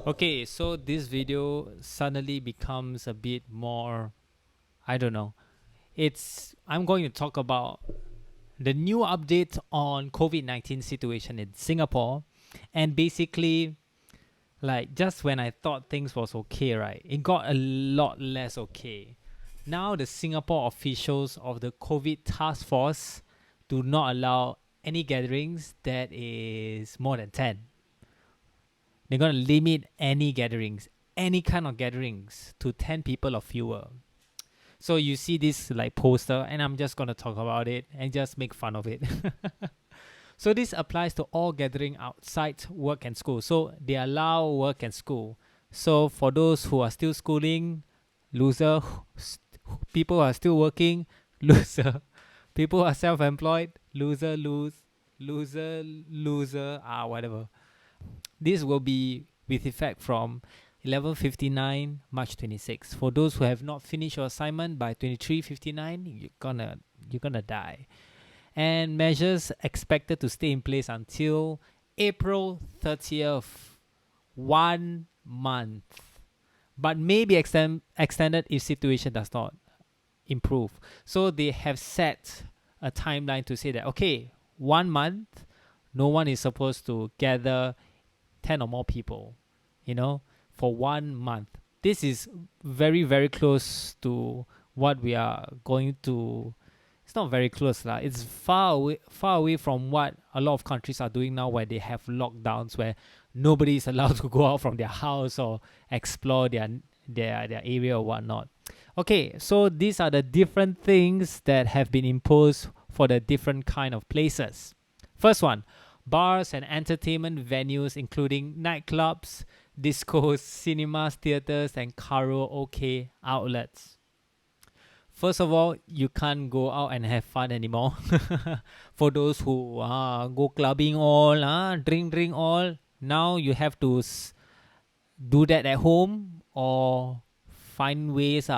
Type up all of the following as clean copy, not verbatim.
Okay, so this video suddenly becomes a bit more, I don't know. I'm going to talk about the new update on COVID-19 situation in Singapore, and basically like just when I thought things was okay, right? It got a lot less okay. Now the Singapore officials of the COVID task force do not allow any gatherings that is more than 10. They're going to limit any gatherings, any kind of gatherings to 10 people or fewer. So you see this like poster, and I'm just going to talk about it and just make fun of it. So this applies to all gathering outside work and school. So they allow work and school. So for those who are still schooling, loser. People who are still working, loser. People who are self-employed, loser, loser, whatever. This will be with effect from 11:59 March 26. For those who have not finished your assignment by 23:59, you're gonna die. And measures expected to stay in place until April 30th, 1 month, but may be extended if situation does not improve. So they have set a timeline to say that okay, 1 month, no one is supposed to gather 10 or more people, for 1 month. This is very, very close to what we are going to. It's not very close, lah. It's far away from what a lot of countries are doing now, where they have lockdowns, where nobody is allowed to go out from their house or explore their area or whatnot. Okay, so these are the different things that have been imposed for the different kind of places. First one, bars and entertainment venues including nightclubs, discos, cinemas, theaters, and karaoke outlets. First of all, you can't go out and have fun anymore. For those who go clubbing all, drink all, now you have to do that at home or find ways.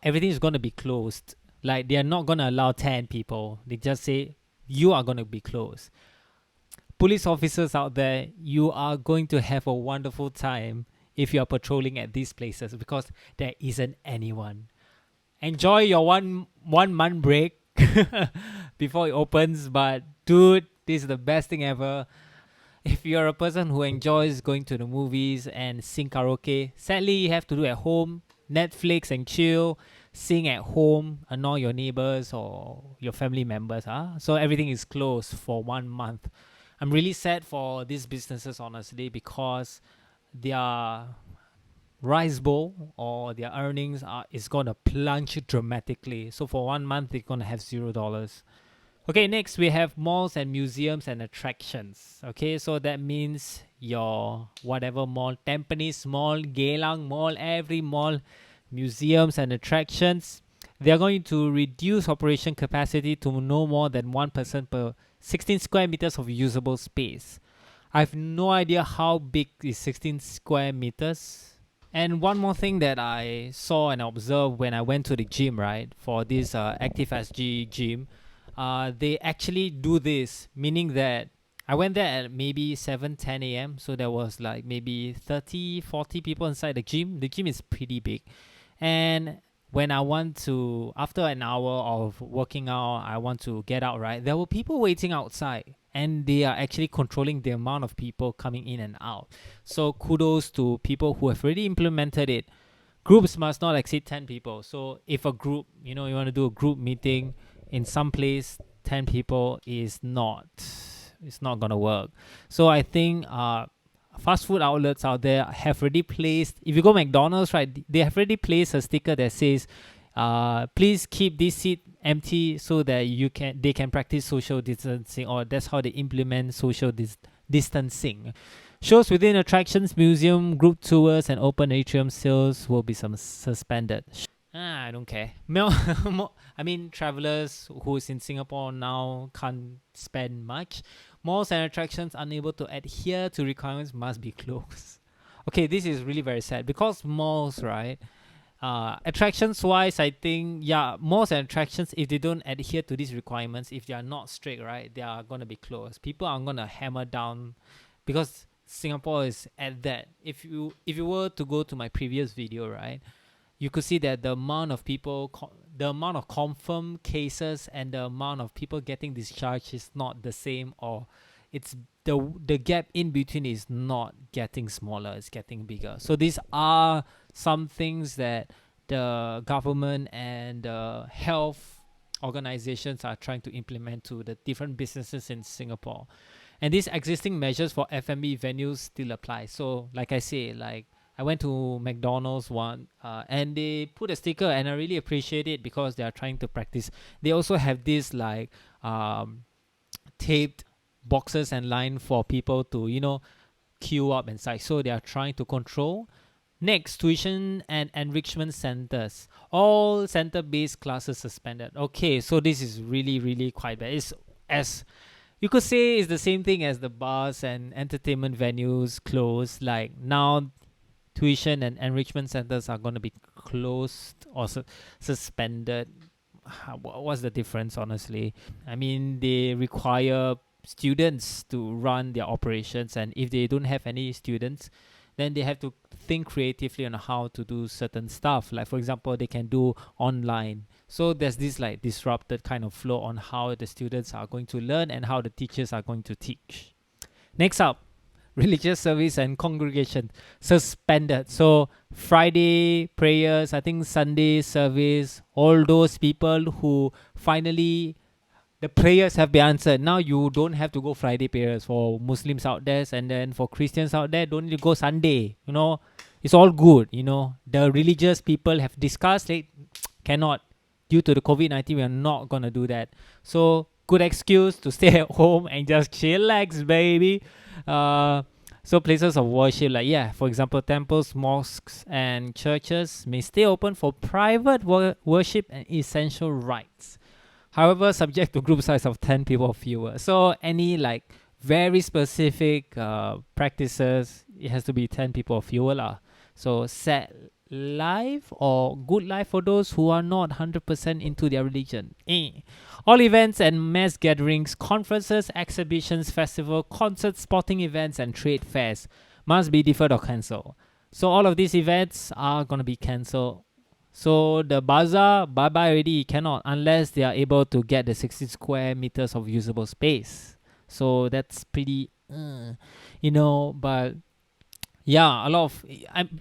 Everything is going to be closed. Like they are not going to allow 10 people. They just say you are going to be closed. Police officers out there, you are going to have a wonderful time if you are patrolling at these places because there isn't anyone. Enjoy your one month break before it opens, but dude, this is the best thing ever. If you're a person who enjoys going to the movies and sing karaoke, sadly you have to do at home, Netflix and chill, sing at home, annoy your neighbors or your family members. So everything is closed for 1 month. I'm really sad for these businesses, honestly, because their rice bowl or their earnings is gonna plunge dramatically. So for 1 month, they're gonna have $0. Okay, next we have malls and museums and attractions. Okay, so that means your whatever mall, Tampines Mall, Geylang Mall, every mall, museums and attractions, they are going to reduce operation capacity to no more than one person per 16 square meters of usable space. I have no idea how big is 16 square meters. And one more thing that I saw and observed when I went to the gym, right, for this Active SG gym, they actually do this, meaning that I went there at maybe 7:10 a.m. So there was like maybe 30, 40 people inside the gym. The gym is pretty big. And when I want to, after an hour of working out, I want to get out, right? There were people waiting outside and they are actually controlling the amount of people coming in and out. So kudos to people who have already implemented it. Groups must not exceed 10 people. So if a group, you want to do a group meeting in some place, 10 people it's not going to work. So I think fast food outlets out there have already placed, if you go McDonald's, right, they have already placed a sticker that says please keep this seat empty so that they can practice social distancing, or that's how they implement social distancing. Shows within attractions, museum, group tours, and open atrium sales will be suspended. I don't care. I mean, travelers who's in Singapore now can't spend much. Malls and attractions unable to adhere to requirements must be closed. Okay, this is really very sad because malls, right? Attractions wise, I think, malls and attractions, if they don't adhere to these requirements, if they are not strict, right, they are going to be closed. People are going to hammer down because Singapore is at that. If you were to go to my previous video, right, you could see that the amount of people, the amount of confirmed cases and the amount of people getting discharged is not the same, or it's the gap in between is not getting smaller, it's getting bigger. So these are some things that the government and the health organizations are trying to implement to the different businesses in Singapore. And these existing measures for F&B venues still apply. So like I say, like I went to McDonald's one, and they put a sticker, and I really appreciate it because they are trying to practice. They also have this like taped boxes and line for people to queue up and such. So they are trying to control. Next, tuition and enrichment centers. All center-based classes suspended. Okay, so this is really, really quite bad. It's as you could say it's the same thing as the bars and entertainment venues closed. Like now, tuition and enrichment centers are going to be closed or suspended. What's the difference, honestly? I mean, they require students to run their operations, and if they don't have any students, then they have to think creatively on how to do certain stuff. Like for example, they can do online. So there's this like disrupted kind of flow on how the students are going to learn and how the teachers are going to teach. Next up, religious service and congregation suspended. So Friday prayers, I think Sunday service, all those people who finally the prayers have been answered. Now you don't have to go Friday prayers for Muslims out there, and then for Christians out there, don't need to go Sunday. It's all good. The religious people have discussed it, cannot, due to the COVID-19, we are not gonna do that. So good excuse to stay at home and just chillax, baby. So places of worship, like for example, temples, mosques, and churches may stay open for private worship and essential rites. However, subject to group size of 10 people or fewer. So any like very specific practices, it has to be 10 people or fewer lah. So sad life or good life for those who are not 100% into their religion. All events and mass gatherings, conferences, exhibitions, festival, concerts, sporting events, and trade fairs must be deferred or cancelled. So all of these events are going to be cancelled. So the bazaar, bye-bye already, cannot, unless they are able to get the 60 square meters of usable space. So that's pretty, but yeah, a lot of,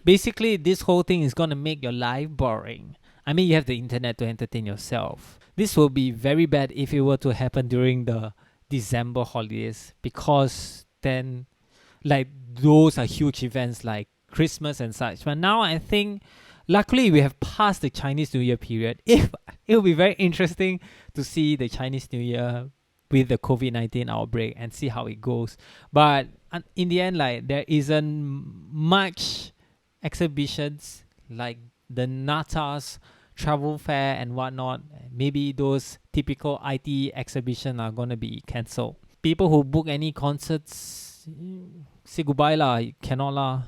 basically this whole thing is going to make your life boring. I mean, you have the internet to entertain yourself. This will be very bad if it were to happen during the December holidays, because then like those are huge events like Christmas and such. But now I think luckily we have passed the Chinese New Year period. It will be very interesting to see the Chinese New Year with the COVID-19 outbreak and see how it goes. But in the end, like there isn't much exhibitions like the NATA's travel fair and whatnot. Maybe those typical IT exhibition are gonna be cancelled. People who book any concerts, say goodbye lah. Cannot lah.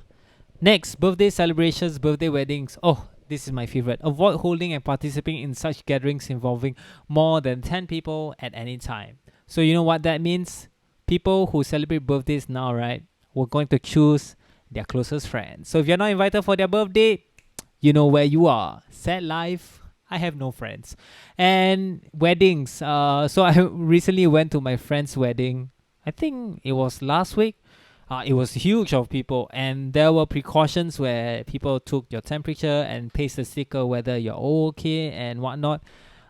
Next, birthday celebrations, birthday weddings. Oh, this is my favorite. Avoid holding and participating in such gatherings involving more than 10 people at any time. So you know what that means? People who celebrate birthdays now, right, we're going to choose their closest friends. So if you're not invited for their birthday, you know where you are. Sad life. I have no friends. And weddings. So I recently went to my friend's wedding. I think it was last week. It was huge of people, and there were precautions where people took your temperature and paste a sticker whether you're okay and whatnot.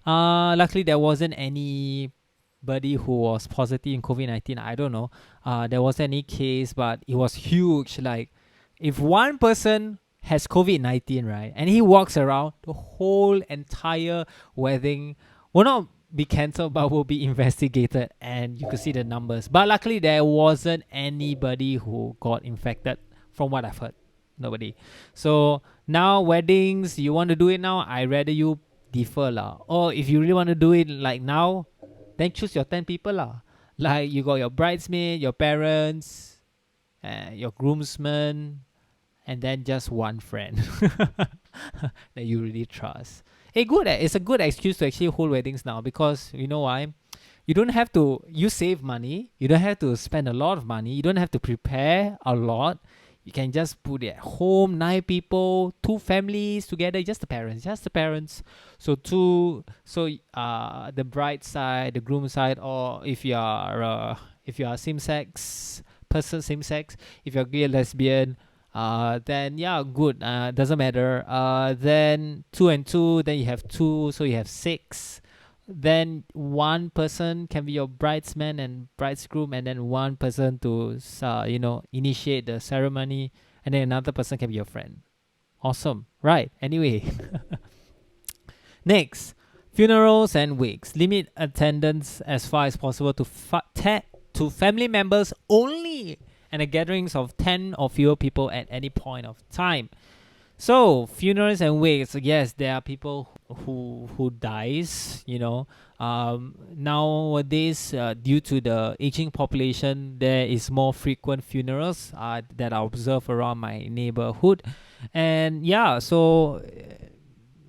Luckily, there wasn't anybody who was positive in COVID-19. I don't know. There wasn't any case, but it was huge. Like, if one person has COVID-19, right, and he walks around, the whole entire wedding will not be cancelled but will be investigated, and you could see the numbers. But luckily there wasn't anybody who got infected from what I've heard. Nobody. So now weddings, you want to do it now, I rather you defer lah. Or if you really want to do it like now, then choose your 10 people lah. Like you got your bridesmaid, your parents, your groomsmen, and then just one friend that you really trust. It's a good excuse to actually hold weddings now, because you know why? You don't have to, you save money. You don't have to spend a lot of money. You don't have to prepare a lot. You can just put it at home, 9 people, 2 families together, just the parents, just the parents. So the bride side, the groom side, or if you are same sex person, same sex, if you're gay, lesbian, then yeah, good. Doesn't matter. Then two and two, then you have two, so you have six. Then one person can be your bridesman and bridegroom, and then one person to initiate the ceremony, and then another person can be your friend. Awesome, right? Anyway, next, funerals and wakes. Limit attendance as far as possible to family members only, and the gatherings of 10 or fewer people at any point of time. So funerals and wakes, yes, there are people who dies. Nowadays, due to the aging population, there is more frequent funerals that I observe around my neighborhood, and yeah, so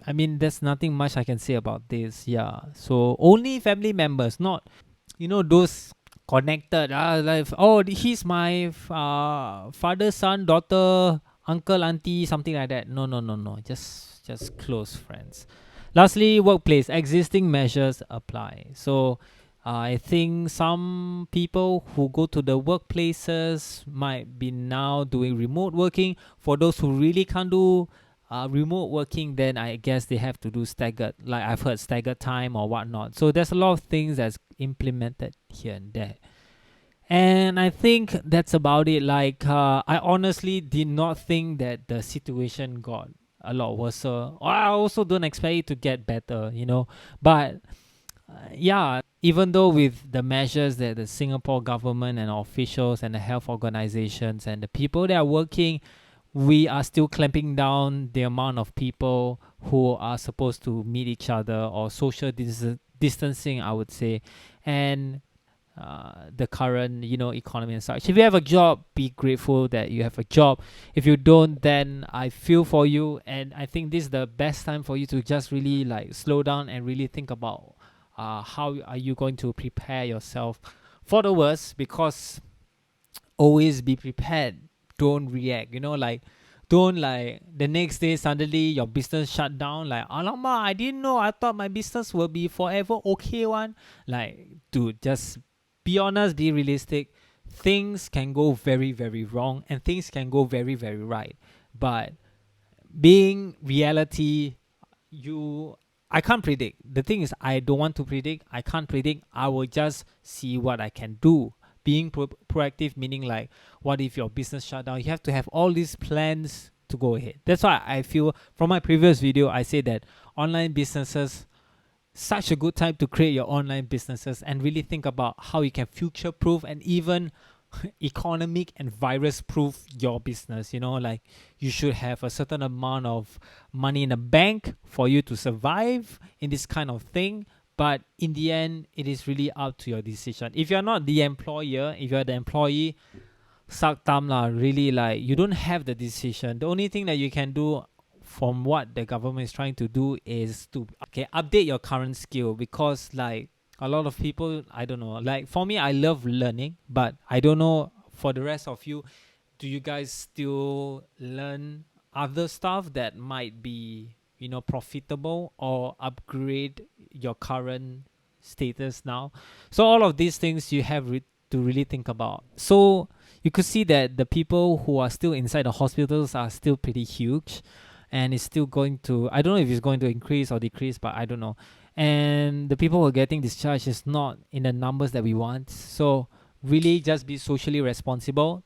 I mean, there's nothing much I can say about this. Yeah, so only family members, not those connected. Like, oh, he's my father, son, daughter, uncle, auntie, something like that. No, no, no, no. Just close friends. Lastly, workplace. Existing measures apply. So I think some people who go to the workplaces might be now doing remote working. For those who really can't do remote working, then I guess they have to do staggered, like I've heard, staggered time or whatnot. So there's a lot of things that's implemented here and there. And I think that's about it. Like, I honestly did not think that the situation got a lot worse. I also don't expect it to get better, But yeah, even though with the measures that the Singapore government and officials and the health organizations and the people that are working, we are still clamping down the amount of people who are supposed to meet each other, or social distancing, I would say. And the current economy and such. If you have a job, be grateful that you have a job. If you don't, then I feel for you, and I think this is the best time for you to just really like slow down and really think about how are you going to prepare yourself for the worst, because always be prepared. Don't react, like don't like the next day suddenly your business shut down, like alamak, I didn't know, I thought my business will be forever okay one. Like, dude, just be honest, be realistic. Things can go very, very wrong, and things can go very, very right. But being reality, I can't predict. The thing is, I don't want to predict. I can't predict. I will just see what I can do. Being proactive, meaning like, what if your business shut down? You have to have all these plans to go ahead. That's why I feel from my previous video, I say that online businesses, such a good time to create your online businesses and really think about how you can future proof and even economic and virus proof your business. Like, you should have a certain amount of money in the bank for you to survive in this kind of thing. But in the end, it is really up to your decision. If you're not the employer, if you're the employee, suck thumb lah. Really, like, you don't have the decision. The only thing that you can do from what the government is trying to do is to update your current skill, because like a lot of people, I don't know, like for me, I love learning, but I don't know for the rest of you, do you guys still learn other stuff that might be profitable or upgrade your current status now? So all of these things you have to really think about. So you could see that the people who are still inside the hospitals are still pretty huge, and it's still going to, I don't know if it's going to increase or decrease, but I don't know. And the people who are getting discharged is not in the numbers that we want. So really just be socially responsible.